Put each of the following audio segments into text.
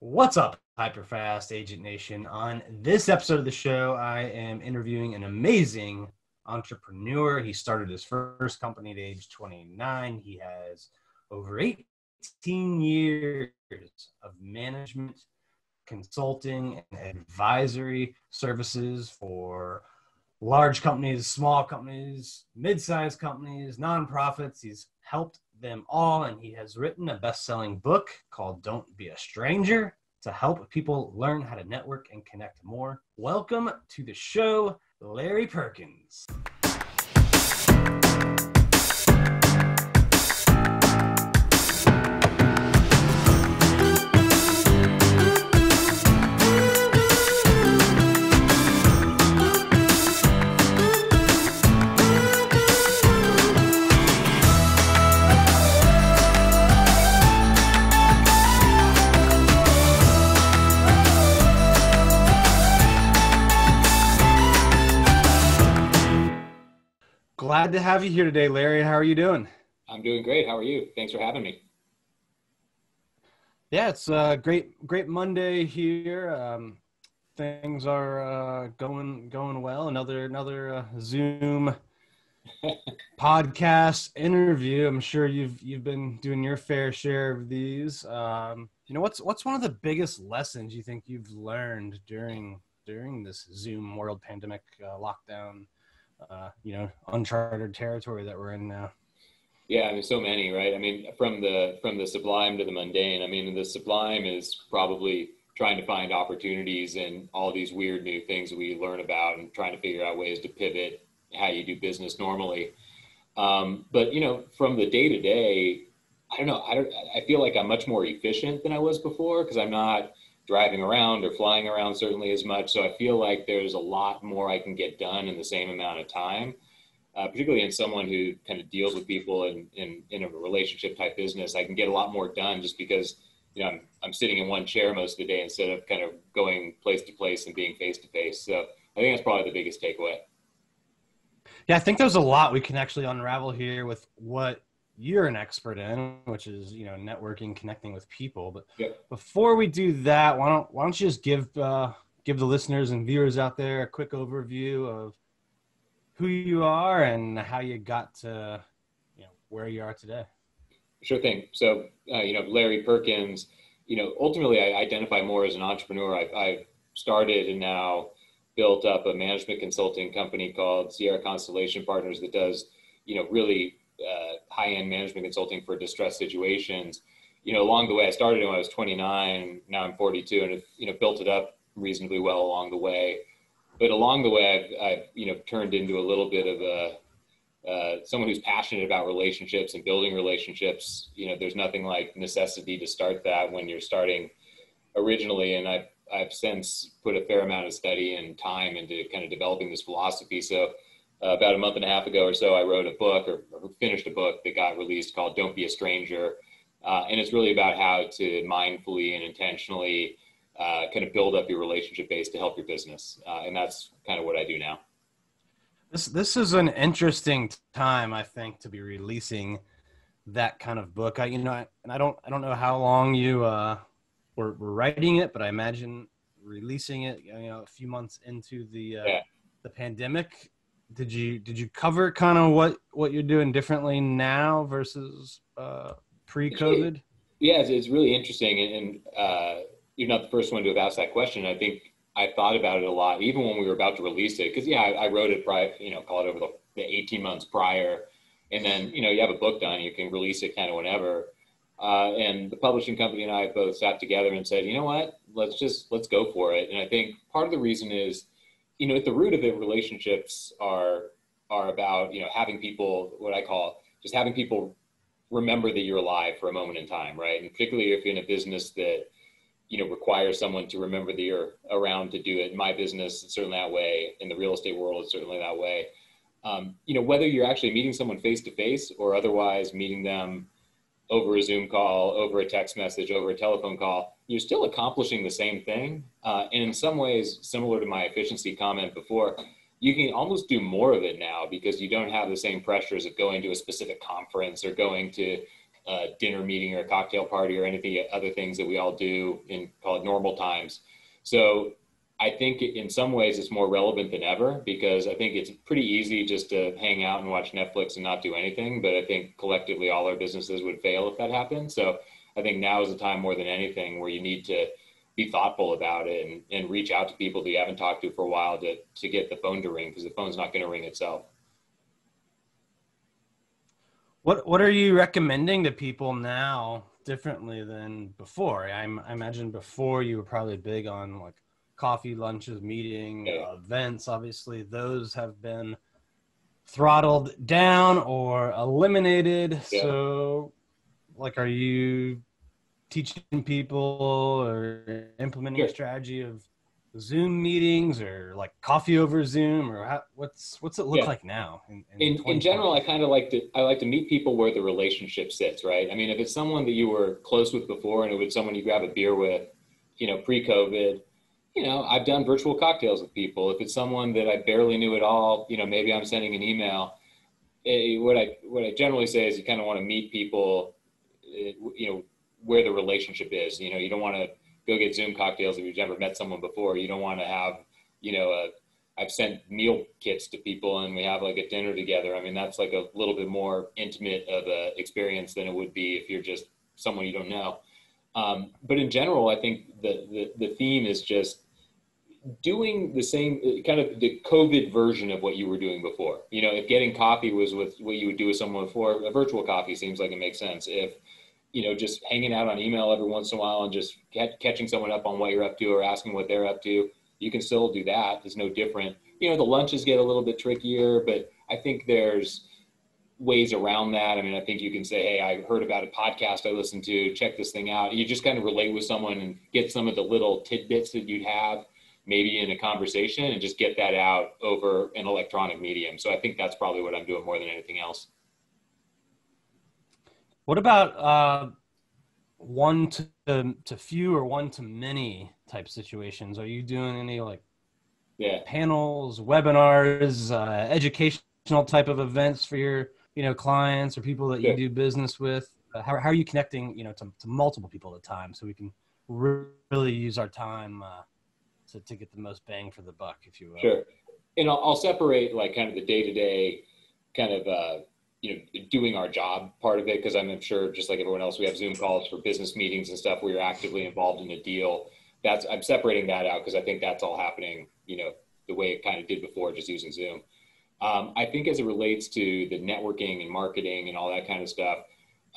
What's up, Hyperfast Agent Nation? On this episode of the show, I am interviewing an amazing entrepreneur. He started his first company at age 29. He has over 18 years of management, consulting, and advisory services for large companies, small companies, mid-sized companies, nonprofits. He's helped them all, and he has written a best-selling book called Don't Be a Stranger to help people learn how to network and connect more. Welcome to the show, Larry Perkins. Glad to have you here today, Larry. How are you doing? I'm doing great. How are you? Thanks for having me. Yeah, it's a great Monday here. Things are going well. Another Zoom podcast interview. I'm sure you've been doing your fair share of these. What's one of the biggest lessons you think you've learned during this Zoom world pandemic lockdown? Uncharted territory that we're in now. Yeah, I mean, so many, right? I mean, from the sublime to the mundane. I mean, the sublime is probably trying to find opportunities in all these weird new things that we learn about and trying to figure out ways to pivot how you do business normally. But from the day to day, I feel like I'm much more efficient than I was before because I'm not driving around or flying around certainly as much. So I feel like there's a lot more I can get done in the same amount of time, particularly in someone who kind of deals with people in a relationship type business. I can get a lot more done just because, I'm sitting in one chair most of the day instead of kind of going place to place and being face to face. So I think that's probably the biggest takeaway. Yeah, I think there's a lot we can actually unravel here with what you're an expert in, which is, networking, connecting with people. But Before we do that, why don't you just give the listeners and viewers out there a quick overview of who you are and how you got to, where you are today? Sure thing. So, Larry Perkins, ultimately I identify more as an entrepreneur. I've started and now built up a management consulting company called Sierra Constellation Partners that does, really high-end management consulting for distressed situations. Along the way, I started when I was 29, now I'm 42, and built it up reasonably well along the way. But along the way, I've turned into a little bit of someone who's passionate about relationships and building relationships. There's nothing like necessity to start that when you're starting originally, and I've since put a fair amount of study and time into kind of developing this philosophy. So about a month and a half ago or so, I wrote a book or finished a book that got released called Don't Be a Stranger. And it's really about how to mindfully and intentionally kind of build up your relationship base to help your business. And that's kind of what I do now. This is an interesting time, I think, to be releasing that kind of book. I don't know how long you were writing it, but I imagine releasing it, a few months into the pandemic. Did you cover kind of what you're doing differently now versus pre-COVID? It's really interesting. And you're not the first one to have asked that question. I think I thought about it a lot, even when we were about to release it. Because, I wrote it prior, call it over the 18 months prior. And then, you have a book done, you can release it kind of whenever. And the publishing company and I both sat together and said, you know what, let's go for it. And I think part of the reason is, at the root of it, relationships are about, having people, what I call just having people remember that you're alive for a moment in time, right? And particularly if you're in a business that, requires someone to remember that you're around to do it. In my business, it's certainly that way. In the real estate world, it's certainly that way. Whether you're actually meeting someone face to face or otherwise meeting them over a Zoom call, over a text message, over a telephone call, you're still accomplishing the same thing. And in some ways, similar to my efficiency comment before, you can almost do more of it now because you don't have the same pressures of going to a specific conference or going to a dinner meeting or a cocktail party or anything, other things that we all do in, call it, normal times. So I think in some ways it's more relevant than ever, because I think it's pretty easy just to hang out and watch Netflix and not do anything. But I think collectively all our businesses would fail if that happened. So I think now is the time more than anything where you need to be thoughtful about it and reach out to people that you haven't talked to for a while to get the phone to ring, because the phone's not going to ring itself. What are you recommending to people now differently than before? I imagine before you were probably big on like coffee, lunches, meeting, events. Obviously, those have been throttled down or eliminated. Yeah. So, like, are you teaching people or implementing a strategy of Zoom meetings or like coffee over Zoom, or what's it look like now? In general, I kind of like to meet people where the relationship sits, right? I mean, if it's someone that you were close with before and it was someone you grab a beer with, pre-COVID, I've done virtual cocktails with people. If it's someone that I barely knew at all, maybe I'm sending an email. What I generally say is you kind of want to meet people, where the relationship is. You don't want to go get Zoom cocktails if you've never met someone before. You don't want to have, I've sent meal kits to people and we have like a dinner together. I mean, that's like a little bit more intimate of a experience than it would be if you're just someone you don't know. But in general, I think the theme is just doing the same, kind of the COVID version of what you were doing before. If getting coffee was with what you would do with someone before, a virtual coffee seems like it makes sense. If just hanging out on email every once in a while and just catching someone up on what you're up to or asking what they're up to, you can still do that. It's no different. The lunches get a little bit trickier, but I think there's ways around that. I mean, I think you can say, hey, I heard about a podcast I listened to, check this thing out. You just kind of relate with someone and get some of the little tidbits that you'd have maybe in a conversation and just get that out over an electronic medium. So I think that's probably what I'm doing more than anything else. What about one to few or one to many type situations? Are you doing any panels, webinars, educational type of events for your clients or people that you do business with? How are you connecting to multiple people at a time so we can really use our time to get the most bang for the buck, if you will? Sure. And I'll separate like kind of the day-to-day kind of doing our job part of it, because I'm sure just like everyone else, we have Zoom calls for business meetings and stuff where you're actively involved in a deal. I'm separating that out because I think that's all happening, the way it kind of did before, just using Zoom. I think as it relates to the networking and marketing and all that kind of stuff,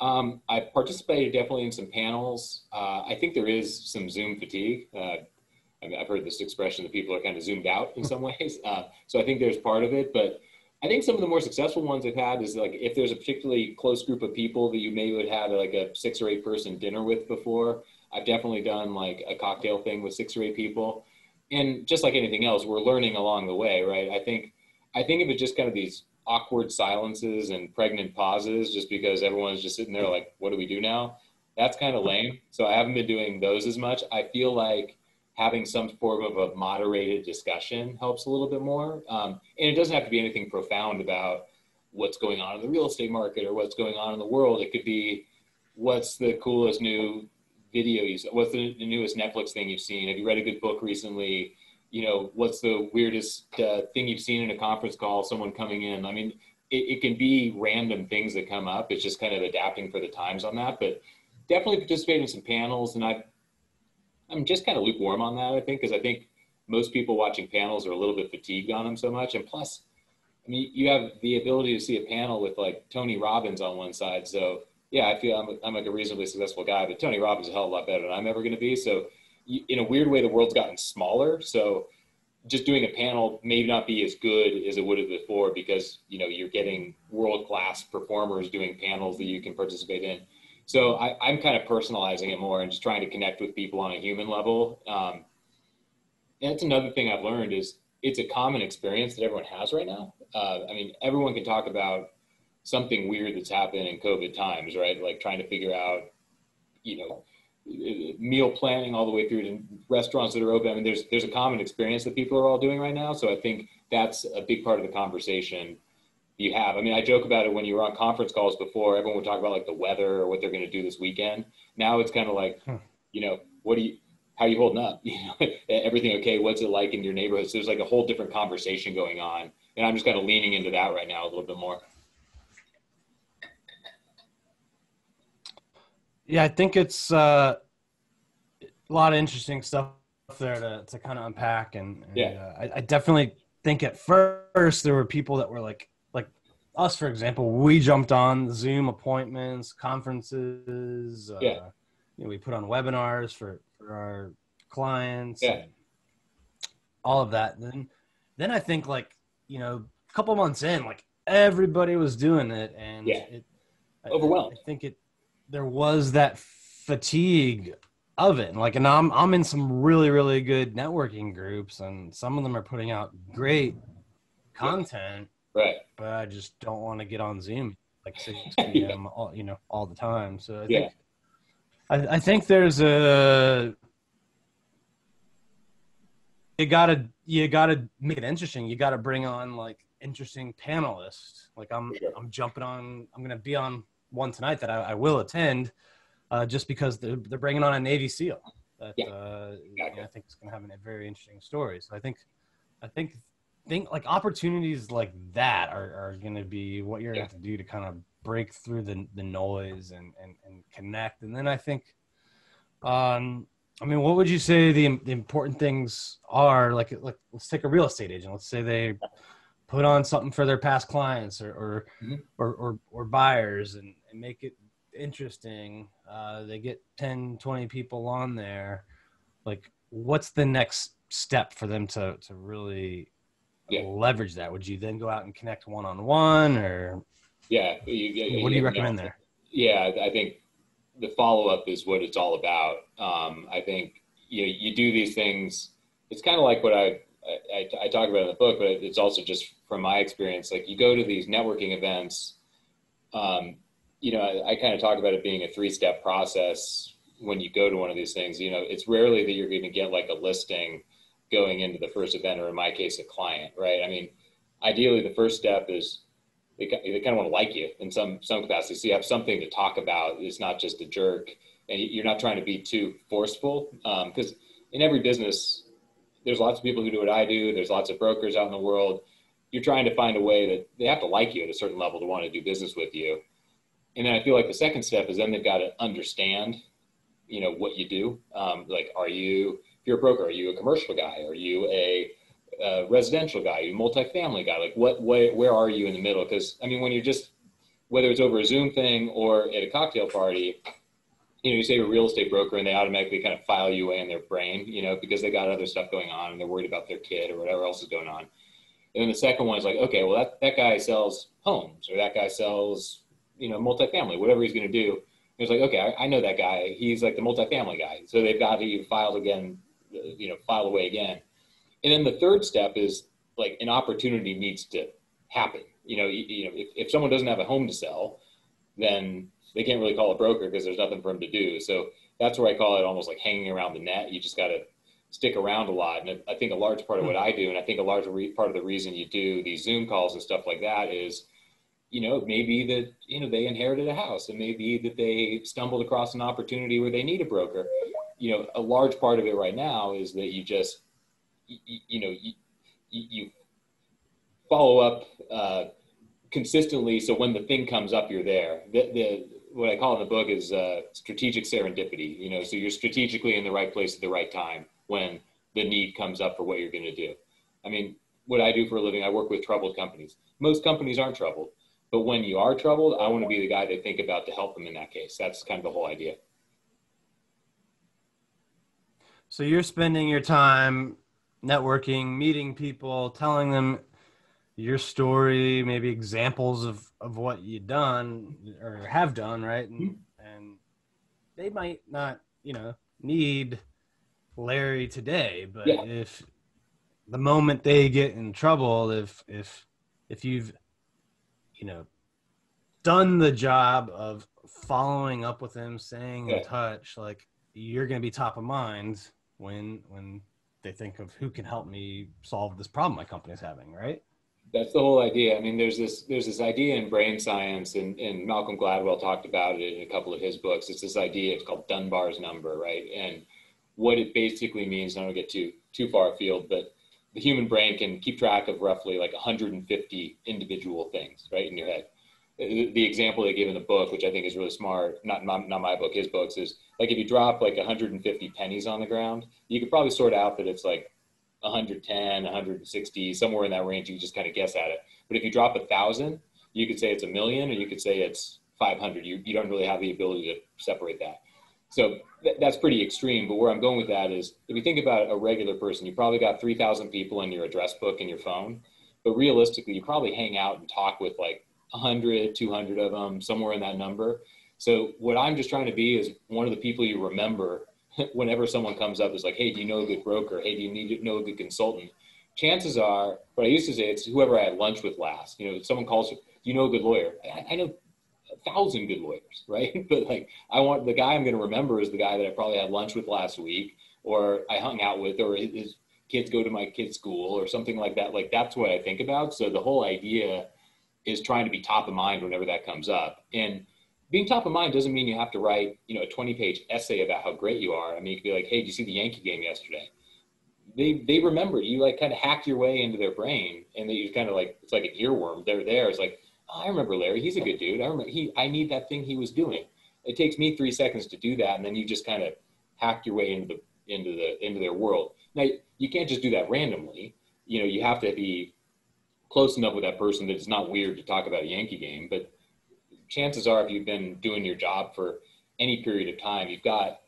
I participated definitely in some panels. I think there is some Zoom fatigue. I've heard this expression that people are kind of zoomed out in some ways. So I think there's part of it, but I think some of the more successful ones I've had is like if there's a particularly close group of people that you maybe would have like a 6 or 8 person dinner with before. I've definitely done like a cocktail thing with 6 or 8 people. And just like anything else, we're learning along the way, right? I think if it's just kind of these awkward silences and pregnant pauses just because everyone's just sitting there like, what do we do now? That's kind of lame. So I haven't been doing those as much. I feel like having some form of a moderated discussion helps a little bit more. And it doesn't have to be anything profound about what's going on in the real estate market or what's going on in the world. It could be, what's the coolest new video you saw? What's the newest Netflix thing you've seen? Have you read a good book recently? What's the weirdest thing you've seen in a conference call, someone coming in? I mean, it can be random things that come up. It's just kind of adapting for the times on that, but definitely participate in some panels. And I'm just kind of lukewarm on that, I think, because I think most people watching panels are a little bit fatigued on them so much. And plus, I mean, you have the ability to see a panel with like Tony Robbins on one side. So yeah, I feel I'm like a reasonably successful guy, but Tony Robbins is a hell of a lot better than I'm ever going to be. So in a weird way, the world's gotten smaller. So just doing a panel may not be as good as it would have before because, you're getting world-class performers doing panels that you can participate in. So I'm kind of personalizing it more and just trying to connect with people on a human level. And that's another thing I've learned is it's a common experience that everyone has right now. I mean, everyone can talk about something weird that's happened in COVID times, right? Like trying to figure out, meal planning all the way through to restaurants that are open. I mean, there's a common experience that people are all doing right now. So I think that's a big part of the conversation. you have? I mean, I joke about it when you were on conference calls before, everyone would talk about like the weather or what they're going to do this weekend. Now it's kind of like, how are you holding up? Everything okay? What's it like in your neighborhood? So there's like a whole different conversation going on. And I'm just kind of leaning into that right now a little bit more. Yeah, I think it's a lot of interesting stuff there to kind of unpack. And I definitely think at first there were people that were like us, for example. We jumped on Zoom appointments, conferences. We put on webinars for our clients. Yeah. All of that. Then I think a couple months in, like everybody was doing it, and overwhelmed. I think there was that fatigue of it. And I'm in some really, really good networking groups, and some of them are putting out great content. Right. But I just don't want to get on Zoom like 6 p.m. all the time. So I think there's you gotta make it interesting. You gotta bring on like interesting panelists. Like I'm jumping on. I'm gonna be on one tonight that I will attend, just because they're bringing on a Navy SEAL that I think is gonna have a very interesting story. So I think like opportunities like that are gonna be what you're gonna have to do to kind of break through the noise and connect. And then I think, what would you say the important things are? Like let's take a real estate agent. Let's say they put on something for their past clients or buyers and make it interesting. They get 10, 20 people on there. Like, what's the next step for them to really leverage that? Would you then go out and connect one-on-one, or what do you recommend there? Yeah, I think the follow-up is what it's all about. I think you do these things. It's kind of like what I talk about in the book, but it's also just from my experience. Like, you go to these networking events, I kind of talk about it being a 3-step process when you go to one of these things. It's rarely that you're going to get like a listing going into the first event, or in my case, a client, right? I mean, ideally the first step is they kind of want to like you in some capacity. So you have something to talk about. It's not just a jerk, and you're not trying to be too forceful. Because in every business, there's lots of people who do what I do. There's lots of brokers out in the world. You're trying to find a way that they have to like you at a certain level to want to do business with you. And then I feel like the second step is then they've got to understand, what you do. Like, if you're a broker, are you a commercial guy? Are you a residential guy? Are you a multifamily guy? Like, where are you in the middle? Because when you're just, whether it's over a Zoom thing or at a cocktail party, you say you're a real estate broker and they automatically kind of file you away in their brain, because they got other stuff going on and they're worried about their kid or whatever else is going on. And then the second one is like, okay, well, that guy sells homes, or that guy sells, multifamily, whatever he's going to do. It's like, okay, I know that guy. He's like the multifamily guy. So they've got to file away again. And then the third step is like an opportunity needs to happen. If someone doesn't have a home to sell, then they can't really call a broker because there's nothing for them to do. So that's where I call it almost like hanging around the net. You just got to stick around a lot. And I think a large part of what I do, and I think a large part of the reason you do these Zoom calls and stuff like that is, maybe that, they inherited a house, and maybe that they stumbled across an opportunity where they need a broker. A large part of it right now is that you just, you follow up consistently. So when the thing comes up, you're there. What I call in the book is strategic serendipity. So you're strategically in the right place at the right time when the need comes up for what you're going to do. What I do for a living, I work with troubled companies. Most companies aren't troubled, but when you are troubled, I want to be the guy they think about to help them in that case. That's kind of the whole idea. So you're spending your time networking, meeting people, telling them your story, maybe examples of what you've done or have done, right? And they might not, need Larry today, but if the moment they get in trouble, if you've, done the job of following up with them, staying in touch, like, you're going to be top of mind when they think of who can help me solve this problem my company is having, right? That's the whole idea. I mean, there's this idea in brain science, and Malcolm Gladwell talked about it in a couple of his books. It's this idea, it's called Dunbar's number, right? And what it basically means, I don't get too far afield, but the human brain can keep track of roughly like 150 individual things, right, in your head. The example they give in the book, which I think is really smart, not my book, his books, is like if you drop like 150 pennies on the ground, you could probably sort out that it's like 110, 160, somewhere in that range. You just kind of guess at it. But if you drop 1,000, you could say it's 1,000,000, or you could say it's 500. You don't really have the ability to separate that. So that's pretty extreme. But where I'm going with that is, if you think about a regular person, you probably got 3,000 people in your address book in your phone. But realistically, you probably hang out and talk with like 100, 200 of them, somewhere in that number. So what I'm just trying to be is one of the people you remember whenever someone comes up is like, hey, do you know a good broker? Hey, do you need to know a good consultant? Chances are, what I used to say, it's whoever I had lunch with last. You know, if someone calls, do you know a good lawyer? I know 1,000 good lawyers, right? But like, I want the guy I'm going to remember is the guy that I probably had lunch with last week, or I hung out with, or his kids go to my kid's school, or something like that. Like, that's what I think about. So the whole idea is trying to be top of mind whenever that comes up. And being top of mind doesn't mean you have to write, you know, a 20-page essay about how great you are. I mean, you could be like, hey, did you see the Yankee game yesterday? They remember. You like kind of hack your way into their brain, and you kind of like, it's like an earworm. They're there. It's like, oh, I remember Larry. He's a good dude. I need that thing he was doing. It takes me 3 seconds to do that, and then you just kind of hack your way into their world. Now, you can't just do that randomly. You know, you have to be close enough with that person that it's not weird to talk about a Yankee game. But chances are, if you've been doing your job for any period of time, you've got,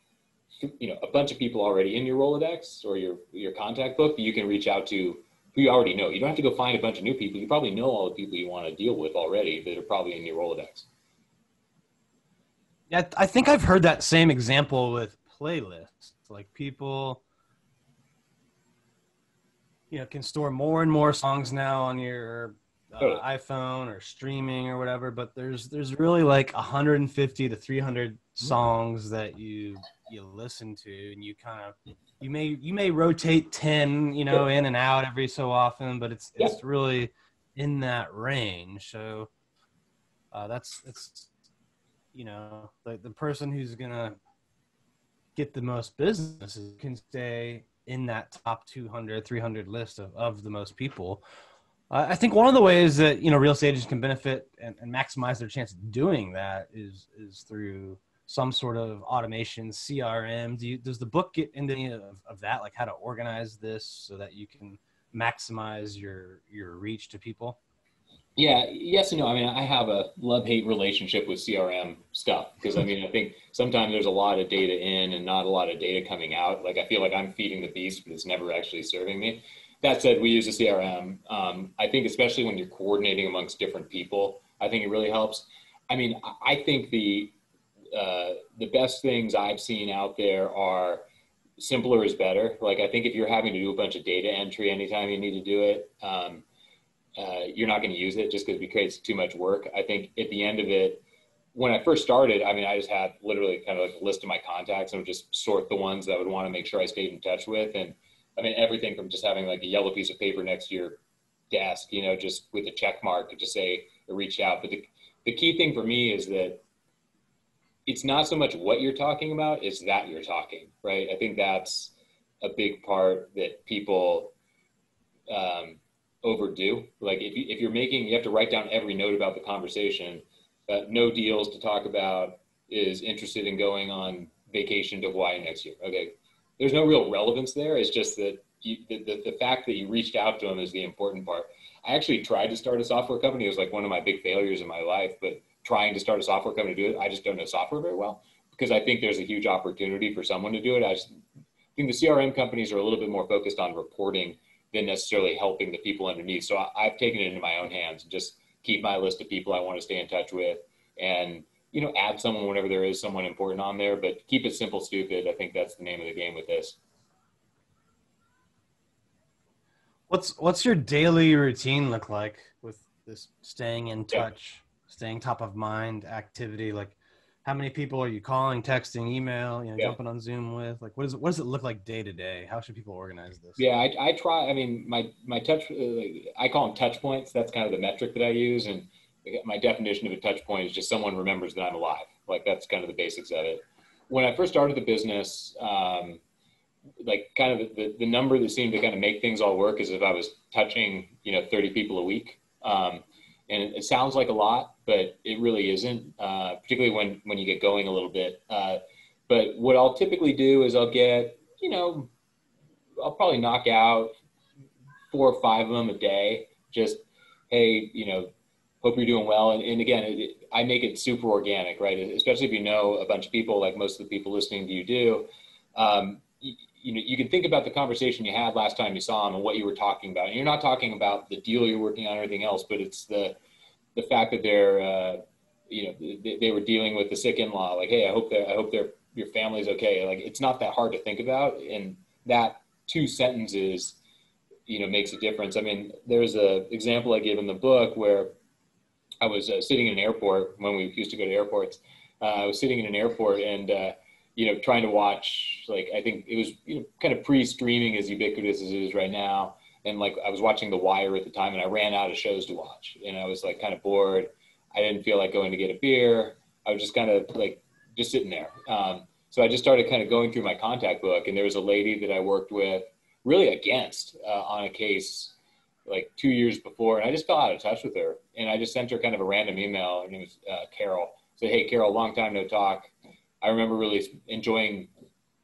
you know, a bunch of people already in your Rolodex or your contact book that you can reach out to, who you already know. You don't have to go find a bunch of new people. You probably know all the people you want to deal with already that are probably in your Rolodex. Yeah, I think I've heard that same example with playlists. Like, people, you know, can store more and more songs now on your iPhone or streaming or whatever, but there's really like 150 to 300 songs that you listen to, and you kind of, you may rotate 10, you know, in and out every so often, but it's really in that range. So that's you know, like, the person who's gonna get the most business can stay in that top 200, 300 list of the most people. I think one of the ways that, you know, real estate agents can benefit and maximize their chance of doing that is through some sort of automation, CRM. Does the book get into any of that, like how to organize this so that you can maximize your reach to people? Yeah, yes and no. I mean, I have a love-hate relationship with CRM stuff, because I mean, I think sometimes there's a lot of data in and not a lot of data coming out. Like, I feel like I'm feeding the beast, but it's never actually serving me. That said, we use a CRM. I think especially when you're coordinating amongst different people, I think it really helps. I mean, I think the best things I've seen out there are simpler is better. Like, I think if you're having to do a bunch of data entry anytime you need to do it, you're not going to use it just because it creates too much work. I think at the end of it, when I first started, I mean, I just had literally kind of like a list of my contacts and would just sort the ones that I would want to make sure I stayed in touch with. And I mean, everything from just having like a yellow piece of paper next to your desk, you know, just with a check mark to just say I reached out. But the key thing for me is that it's not so much what you're talking about, it's that you're talking, right? I think that's a big part that people overdo. Like, if you're making, you have to write down every note about the conversation. No deals to talk about, is interested in going on vacation to Hawaii next year. Okay, there's no real relevance there. It's just that the fact that you reached out to them is the important part. I actually tried to start a software company. It was like one of my big failures in my life, but trying to start a software company to do it, I just don't know software very well, because I think there's a huge opportunity for someone to do it. I think the CRM companies are a little bit more focused on reporting than necessarily helping the people underneath. So I've taken it into my own hands and just keep my list of people I want to stay in touch with, and, you know, add someone whenever there is someone important on there, but keep it simple, stupid. I think that's the name of the game with this. What's your daily routine look like with this staying in touch, staying top of mind activity? Like, How many people are you calling, texting, email, Yeah. jumping on Zoom with? Like, what does it look like day to day? How should people organize this? Yeah, I try. I mean, my touch, I call them touch points. That's kind of the metric that I use. And my definition of a touch point is just someone remembers that I'm alive. Like, that's kind of the basics of it. When I first started the business, like kind of the number that seemed to kind of make things all work is if I was touching, 30 people a week. And it sounds like a lot, but it really isn't, particularly when you get going a little bit. But what I'll typically do is I'll get, I'll probably knock out 4 or 5 of them a day. Just, hey, hope you're doing well. And again, I make it super organic, right? Especially if you know a bunch of people, like most of the people listening to you do. You can think about the conversation you had last time you saw them and what you were talking about. And you're not talking about the deal you're working on or anything else, but it's the fact that they're, they were dealing with the sick in-law. Like, hey, I hope your family's okay. Like, it's not that hard to think about. And that 2 sentences, makes a difference. I mean, there's a example I give in the book where I was sitting in an airport when we used to go to airports. I was sitting in an airport and, trying to watch, like, I think it was, kind of pre-streaming as ubiquitous as it is right now. And like, I was watching The Wire at the time and I ran out of shows to watch and I was like kind of bored. I didn't feel like going to get a beer. I was just kind of like, just sitting there. So I just started kind of going through my contact book and there was a lady that I worked with really against on a case like 2 years before. And I just fell out of touch with her. And I just sent her kind of a random email. Her name was Carol. Said, hey, Carol, long time no talk. I remember really enjoying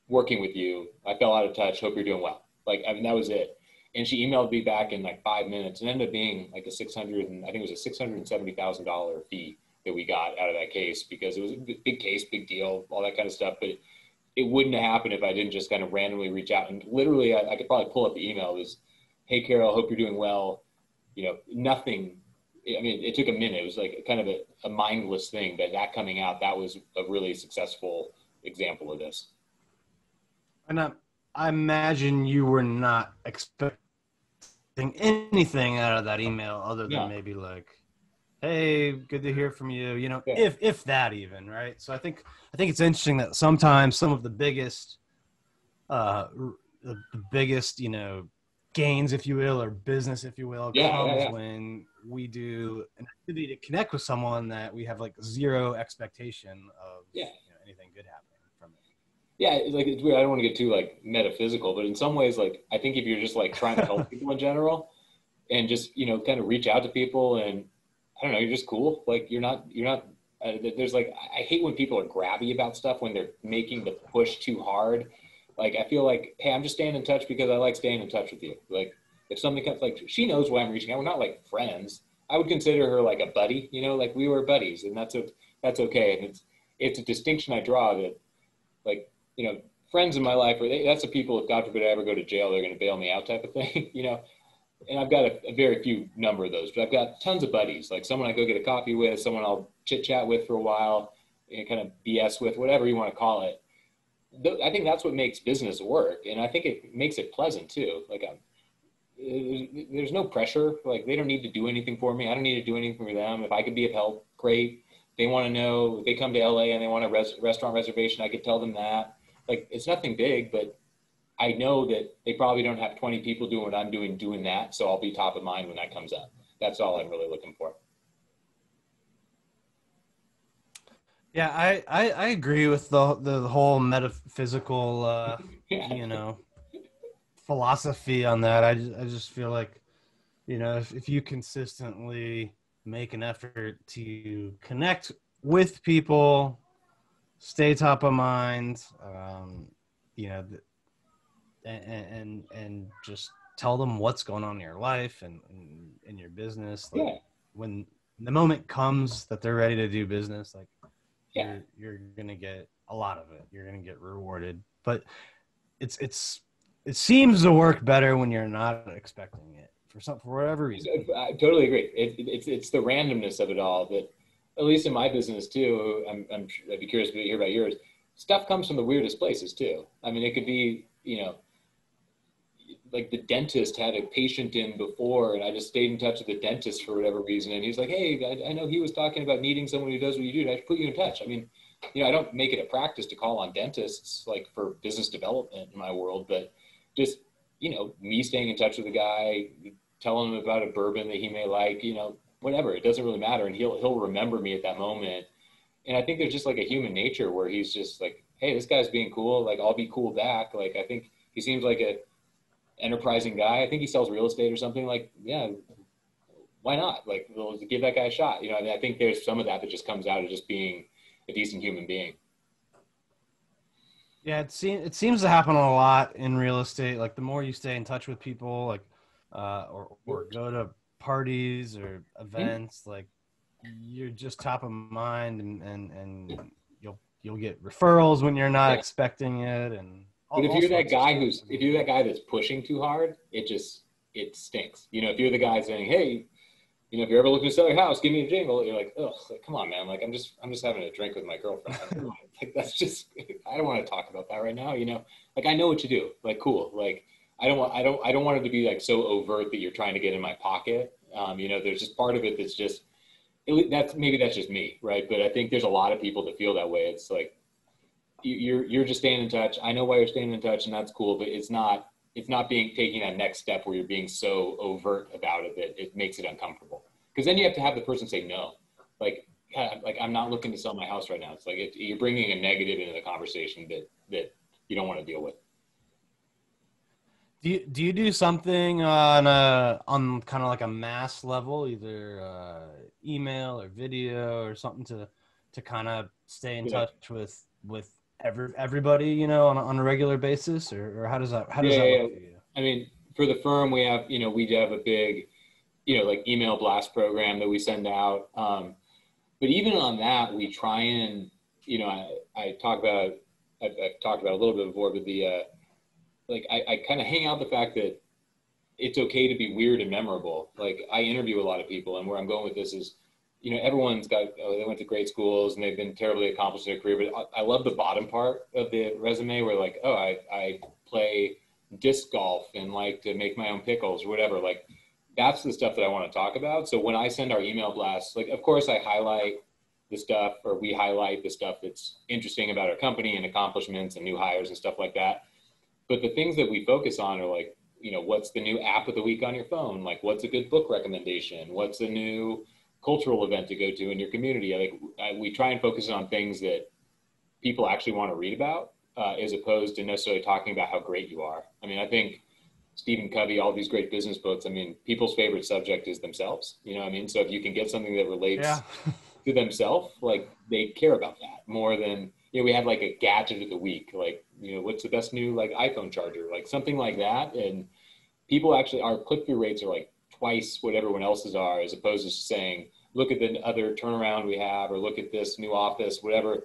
working with you. I fell out of touch. Hope you're doing well. Like, I mean, that was it. And she emailed me back in like 5 minutes and ended up being like I think it was a $670,000 fee that we got out of that case because it was a big case, big deal, all that kind of stuff. But it wouldn't have happened if I didn't just kind of randomly reach out. And literally, I could probably pull up the email. It was, hey, Carol, hope you're doing well. Nothing. I mean, it took a minute. It was like kind of a mindless thing, but that coming out, that was a really successful example of this. And I imagine you were not expecting anything out of that email other than maybe like, hey, good to hear from you, if that even, right? So I think it's interesting that sometimes some of the biggest, gains, if you will, or business, if you will, comes when we do an activity to connect with someone that we have like zero expectation of anything good happening from it. Yeah, like it's weird. I don't want to get too like metaphysical, but in some ways, like I think if you're just like trying to help people in general, and just kind of reach out to people, and I don't know, you're just cool. Like you're not. There's like I hate when people are grabby about stuff when they're making the push too hard. Like, I feel like, hey, I'm just staying in touch because I like staying in touch with you. Like, if something comes, like, she knows why I'm reaching out. We're not, like, friends. I would consider her, like, a buddy, like, we were buddies, and that's okay. And it's a distinction I draw that, like, friends in my life, that's the people, if God forbid I ever go to jail, they're going to bail me out type of thing, And I've got a very few number of those, but I've got tons of buddies, like someone I go get a coffee with, someone I'll chit-chat with for a while, kind of BS with, whatever you want to call it. I think that's what makes business work. And I think it makes it pleasant too. Like there's no pressure. Like they don't need to do anything for me. I don't need to do anything for them. If I could be of help, great. They want to know, if they come to LA and they want a restaurant reservation, I could tell them that. Like it's nothing big, but I know that they probably don't have 20 people doing what I'm doing that. So I'll be top of mind when that comes up. That's all I'm really looking for. Yeah, I agree with the whole metaphysical, philosophy on that. I just feel like, if you consistently make an effort to connect with people, stay top of mind, and just tell them what's going on in your life and in your business. Like when the moment comes that they're ready to do business, like, you're going to get a lot of it. You're going to get rewarded, but it seems to work better when you're not expecting it for whatever reason. I totally agree. It's the randomness of it all that, at least in my business too, I'd be curious to hear about yours. Stuff comes from the weirdest places too. I mean, it could be, like the dentist had a patient in before and I just stayed in touch with the dentist for whatever reason. And he's like, hey, I know he was talking about needing someone who does what you do. I should put you in touch. I mean, I don't make it a practice to call on dentists like for business development in my world, but just, me staying in touch with the guy, telling him about a bourbon that he may like, whatever, it doesn't really matter. And he'll remember me at that moment. And I think there's just like a human nature where he's just like, hey, this guy's being cool. Like, I'll be cool back. Like, I think he seems like a enterprising guy. I think he sells real estate or something. Like, yeah, why not? Like, we'll give that guy a shot. I think there's some of that just comes out of just being a decent human being. Yeah, it seems to happen a lot in real estate. Like the more you stay in touch with people, like or go to parties or events, like you're just top of mind, and you'll get referrals when you're not expecting it. And but if you're that guy that's pushing too hard, it stinks. If you're the guy saying, hey, if you're ever looking to sell your house, give me a jingle. You're like, oh, come on, man. Like, I'm just having a drink with my girlfriend. Like, that's just, I don't want to talk about that right now. Like, I know what you do. Like, cool. Like, I don't want it to be like so overt that you're trying to get in my pocket. There's just part of it that's just, maybe that's just me. Right. But I think there's a lot of people that feel that way. It's like, you're just staying in touch. I know why you're staying in touch, and that's cool, but it's not taking that next step where you're being so overt about it that it makes it uncomfortable. Because then you have to have the person say no. Like I'm not looking to sell my house right now. It's like you're bringing a negative into the conversation that you don't want to deal with. Do you do something on kind of like a mass level, either email or video or something to kind of stay in touch with everybody, on a regular basis, or how does that work for you? I mean, for the firm, we have a big, like email blast program that we send out. But even on that, we try and, I've talked about a little bit before, but I kind of hang out the fact that it's okay to be weird and memorable. Like, I interview a lot of people, and where I'm going with this is, everyone's got, they went to great schools and they've been terribly accomplished in their career, but I love the bottom part of the resume where like, oh, I play disc golf and like to make my own pickles or whatever. Like, that's the stuff that I want to talk about. So when I send our email blasts, like, of course I highlight the stuff, or we highlight the stuff that's interesting about our company and accomplishments and new hires and stuff like that. But the things that we focus on are like, what's the new app of the week on your phone? Like, what's a good book recommendation? What's a new cultural event to go to in your community? Like, we try and focus on things that people actually want to read about, as opposed to necessarily talking about how great you are. I mean, I think Stephen Covey, all these great business books, I mean, people's favorite subject is themselves. You know what I mean? So if you can get something that relates to themselves, like, they care about that more than, we had like a gadget of the week, like, what's the best new like iPhone charger, like something like that. And people actually, our click-through rates are like twice what everyone else's are, as opposed to saying, look at the other turnaround we have, or look at this new office, whatever.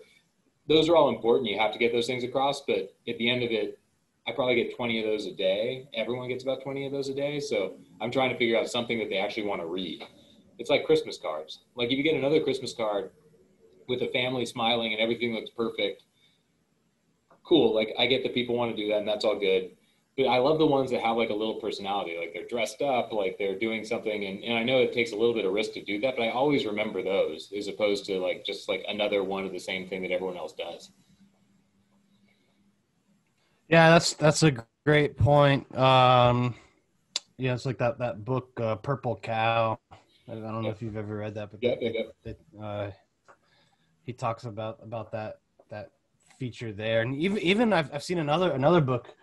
Those are all important. You have to get those things across. But at the end of it, I probably get 20 of those a day. Everyone gets about 20 of those a day. So I'm trying to figure out something that they actually want to read. It's like Christmas cards. Like, if you get another Christmas card with a family smiling and everything looks perfect, cool. Like, I get that people want to do that, and that's all good. But I love the ones that have like a little personality, like they're dressed up, like they're doing something. And I know it takes a little bit of risk to do that, but I always remember those as opposed to like just like another one of the same thing that everyone else does. Yeah, that's a great point. It's like that book, Purple Cow. I don't know if you've ever read that, but he talks about that feature there. And even I've seen another book.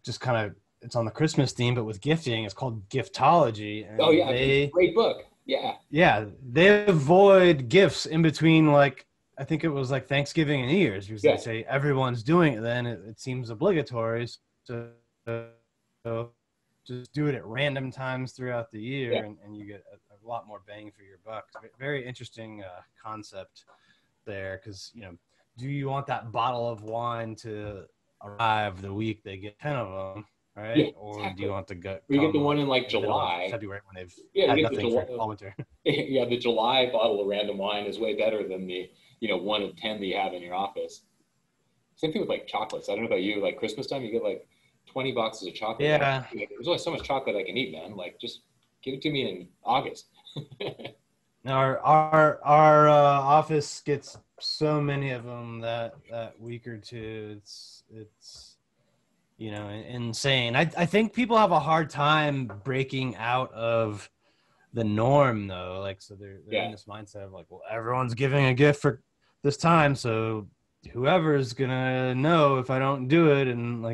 Just kind of, it's on the Christmas theme, but with gifting. It's called Giftology. And great book. Yeah, they avoid gifts in between, like, I think it was like Thanksgiving and New Year's, because they say everyone's doing it, then it seems obligatory. So just do it at random times throughout the year, and you get a lot more bang for your buck. Very interesting concept there, because do you want that bottle of wine to arrive the week they get 10 of them, right? Yeah, or exactly. Do you want to go? You get the one in like July, February, when they've had nothing for all winter. Yeah, the July bottle of random wine is way better than the one of 10 that you have in your office. Same thing with like chocolates. I don't know about you. Like, Christmas time, you get like 20 boxes of chocolate. Yeah. There's only so much chocolate I can eat, man. Like, just give it to me in August. Our office gets so many of them that week or two. It's insane. I think people have a hard time breaking out of the norm though. Like, so they're in this mindset of like, well, everyone's giving a gift for this time, so whoever's gonna know if I don't do it, and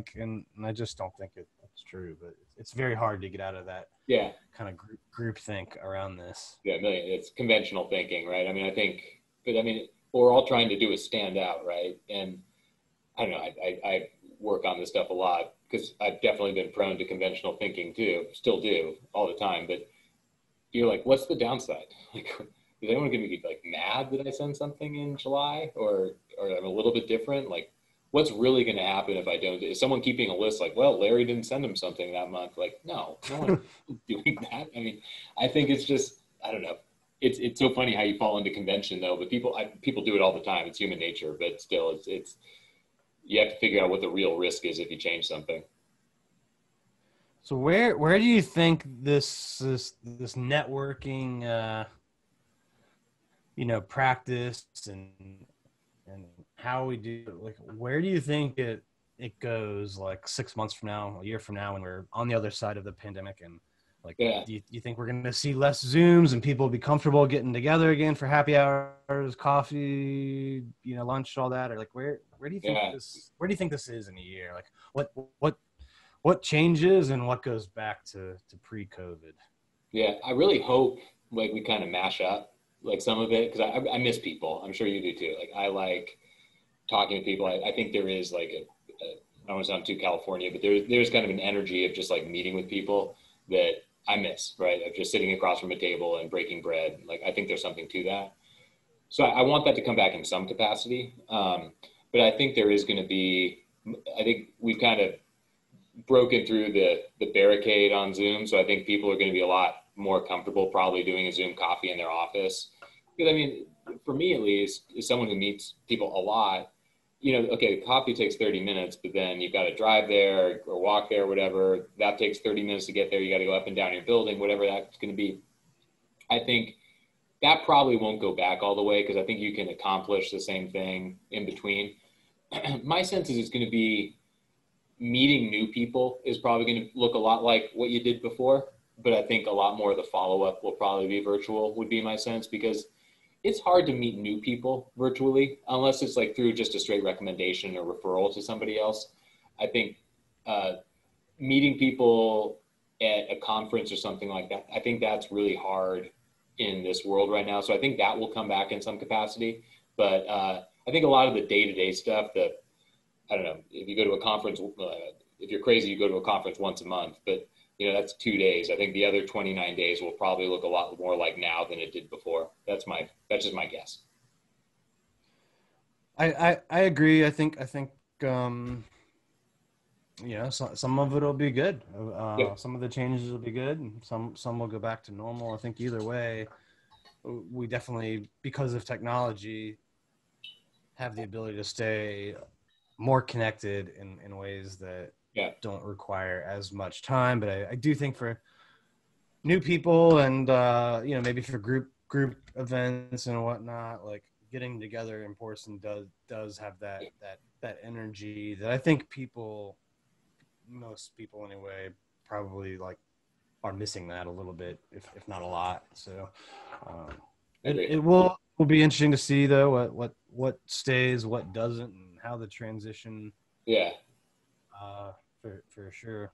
I just don't think it's true. But it's very hard to get out of that kind of group think around this. Yeah, it's conventional thinking, right? I mean, what we're all trying to do is stand out, right? And I don't know, I work on this stuff a lot because I've definitely been prone to conventional thinking too, still do all the time. But you're like, what's the downside? Like, is anyone going to be like mad that I send something in July, or I'm a little bit different? Like, what's really going to happen if I don't? Is someone keeping a list like, well, Larry didn't send him something that month? Like, no one's doing that. I mean, I think it's just, I don't know. It's so funny how you fall into convention though, but people do it all the time. It's human nature, but still it's you have to figure out what the real risk is if you change something. So where do you think this networking practice and how we do it, like, where do you think it goes like 6 months from now, a year from now, when we're on the other side of the pandemic? And like, do you think we're going to see less Zooms and people will be comfortable getting together again for happy hours, coffee, lunch, all that? Or like, where do you think this is in a year? Like, what changes and what goes back to pre-COVID? Yeah, I really hope like we kind of mash up like some of it, because I miss people. I'm sure you do too. Like, I like talking to people. I think there is like I don't want to sound too California, but there's kind of an energy of just like meeting with people that I miss, right? Of just sitting across from a table and breaking bread. Like, I think there's something to that. So I want that to come back in some capacity. But I think there is going to be, I think we've kind of broken through the barricade on Zoom. So I think people are going to be a lot more comfortable probably doing a Zoom coffee in their office. Because I mean, for me at least, as someone who meets people a lot, okay, the coffee takes 30 minutes, but then you've got to drive there or walk there or whatever. That takes 30 minutes to get there. You got to go up and down your building, whatever that's going to be. I think that probably won't go back all the way, because I think you can accomplish the same thing in between. My sense is it's going to be meeting new people is probably going to look a lot like what you did before, but I think a lot more of the follow-up will probably be virtual, would be my sense, because it's hard to meet new people virtually unless it's like through just a straight recommendation or referral to somebody else. I think meeting people at a conference or something like that, I think that's really hard in this world right now. So I think that will come back in some capacity. But I think a lot of the day-to-day stuff that, I don't know, if you go to a conference, if you're crazy, you go to a conference once a month, but that's 2 days. I think the other 29 days will probably look a lot more like now than it did before. That's just my guess. I agree. I think some of it will be good. Some of the changes will be good, and some will go back to normal. I think either way, we definitely, because of technology, have the ability to stay more connected in ways that don't require as much time. But I do think for new people and maybe for group events and whatnot, like getting together in person does have that energy that I think most people anyway, probably like are missing that a little bit, if not a lot. So it will be interesting to see though what stays, what doesn't, and how the transition. Yeah. For sure.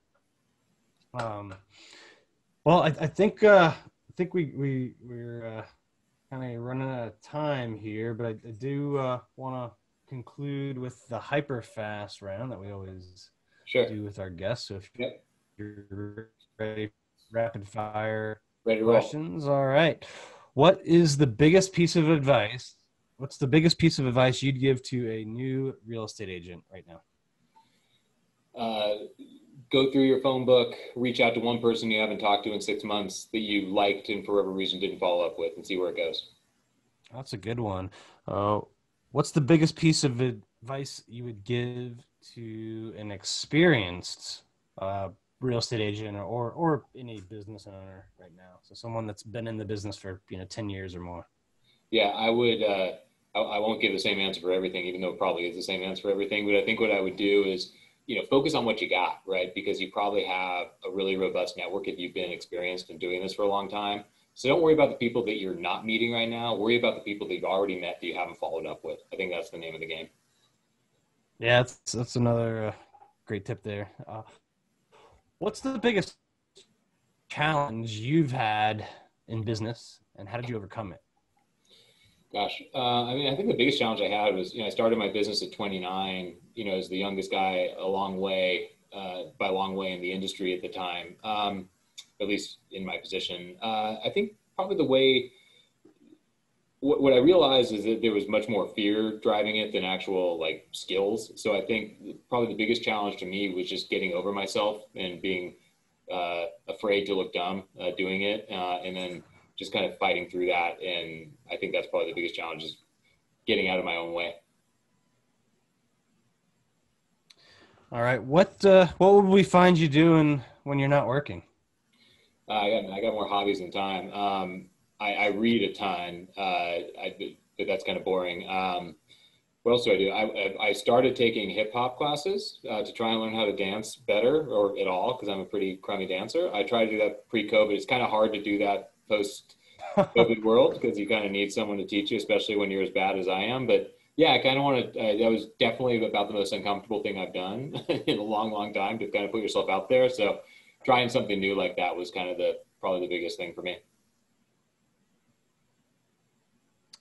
Well, I think we're kind of running out of time here, but I do want to conclude with the hyperfast round that we always do with our guests. So if you're ready, rapid fire questions. All right. What's the biggest piece of advice you'd give to a new real estate agent right now? Go through your phone book, reach out to one person you haven't talked to in 6 months that you liked and for whatever reason didn't follow up with, and see where it goes. That's a good one. What's the biggest piece of advice you would give to an experienced real estate agent or any business owner right now? So someone that's been in the business for 10 years or more. Yeah, I would I won't give the same answer for everything, even though it probably is the same answer for everything. But I think what I would do is, focus on what you got, right? Because you probably have a really robust network if you've been experienced in doing this for a long time. So don't worry about the people that you're not meeting right now. Worry about the people that you've already met that you haven't followed up with. I think that's the name of the game. Yeah, that's another great tip there. What's the biggest challenge you've had in business, and how did you overcome it? Gosh, I think the biggest challenge I had was, I started my business at 29, as the youngest guy by a long way in the industry at the time, at least in my position. I think probably what I realized is that there was much more fear driving it than actual skills. So I think probably the biggest challenge to me was just getting over myself and being afraid to look dumb doing it, and then just kind of fighting through that. And I think that's probably the biggest challenge, is getting out of my own way. All right. What would we find you doing when you're not working? I got more hobbies than time. I read a ton, but that's kind of boring. What else do I do? I started taking hip hop classes to try and learn how to dance better, or at all, because I'm a pretty crummy dancer. I tried to do that pre-COVID. It's kind of hard to do that post-COVID world, because you kind of need someone to teach you, especially when you're as bad as I am. But yeah, I kind of want to, that was definitely about the most uncomfortable thing I've done in a long, long time, to kind of put yourself out there. So trying something new like that was kind of probably the biggest thing for me.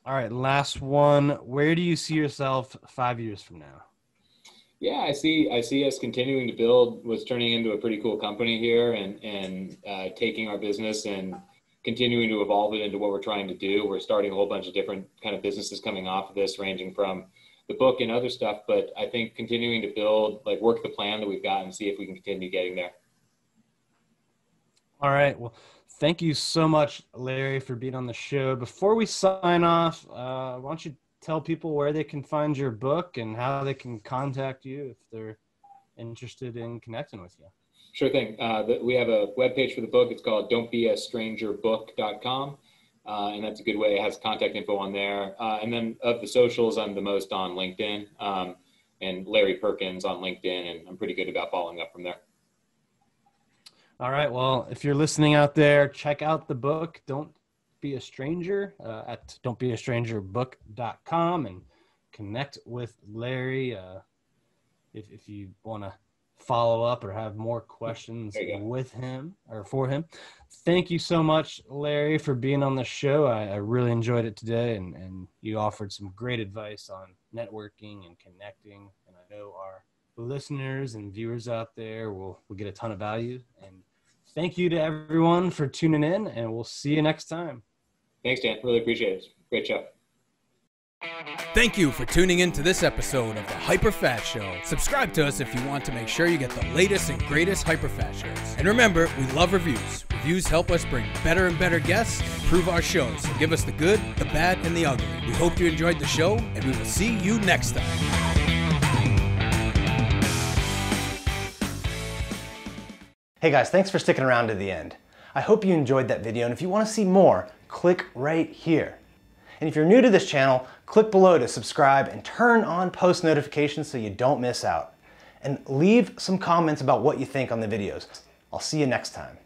All right, last one. Where do you see yourself 5 years from now? Yeah, I see us continuing to build what's turning into a pretty cool company here, and taking our business and continuing to evolve it into what we're trying to do. We're starting a whole bunch of different kind of businesses coming off of this, ranging from the book and other stuff. But I think continuing to build, work the plan that we've got and see if we can continue getting there. All right. Well, thank you so much, Larry, for being on the show. Before we sign off, why don't you tell people where they can find your book and how they can contact you if they're interested in connecting with you? Sure thing. We have a webpage for the book. It's called don'tbeastrangerbook.com. And that's a good way. It has contact info on there. And then of the socials, I'm the most on LinkedIn, and Larry Perkins on LinkedIn. And I'm pretty good about following up from there. All right. Well, if you're listening out there, check out the book, Don't Be a Stranger, at don'tbeastrangerbook.com, and connect with Larry if you want to follow up or have more questions with him or for him. Thank you so much, Larry, for being on the show. I really enjoyed it today, and you offered some great advice on networking and connecting. And I know our listeners and viewers out there will get a ton of value. And thank you to everyone for tuning in, and we'll see you next time. Thanks, Dan. Really appreciate it. Great show. Thank you for tuning in to this episode of the Hyperfast Show. Subscribe to us if you want to make sure you get the latest and greatest Hyperfast shows. And remember, we love reviews. Reviews help us bring better and better guests and improve our shows. So give us the good, the bad, and the ugly. We hope you enjoyed the show, and we will see you next time. Hey guys, thanks for sticking around to the end. I hope you enjoyed that video, and if you want to see more, click right here. And if you're new to this channel, click below to subscribe and turn on post notifications so you don't miss out. And leave some comments about what you think on the videos. I'll see you next time.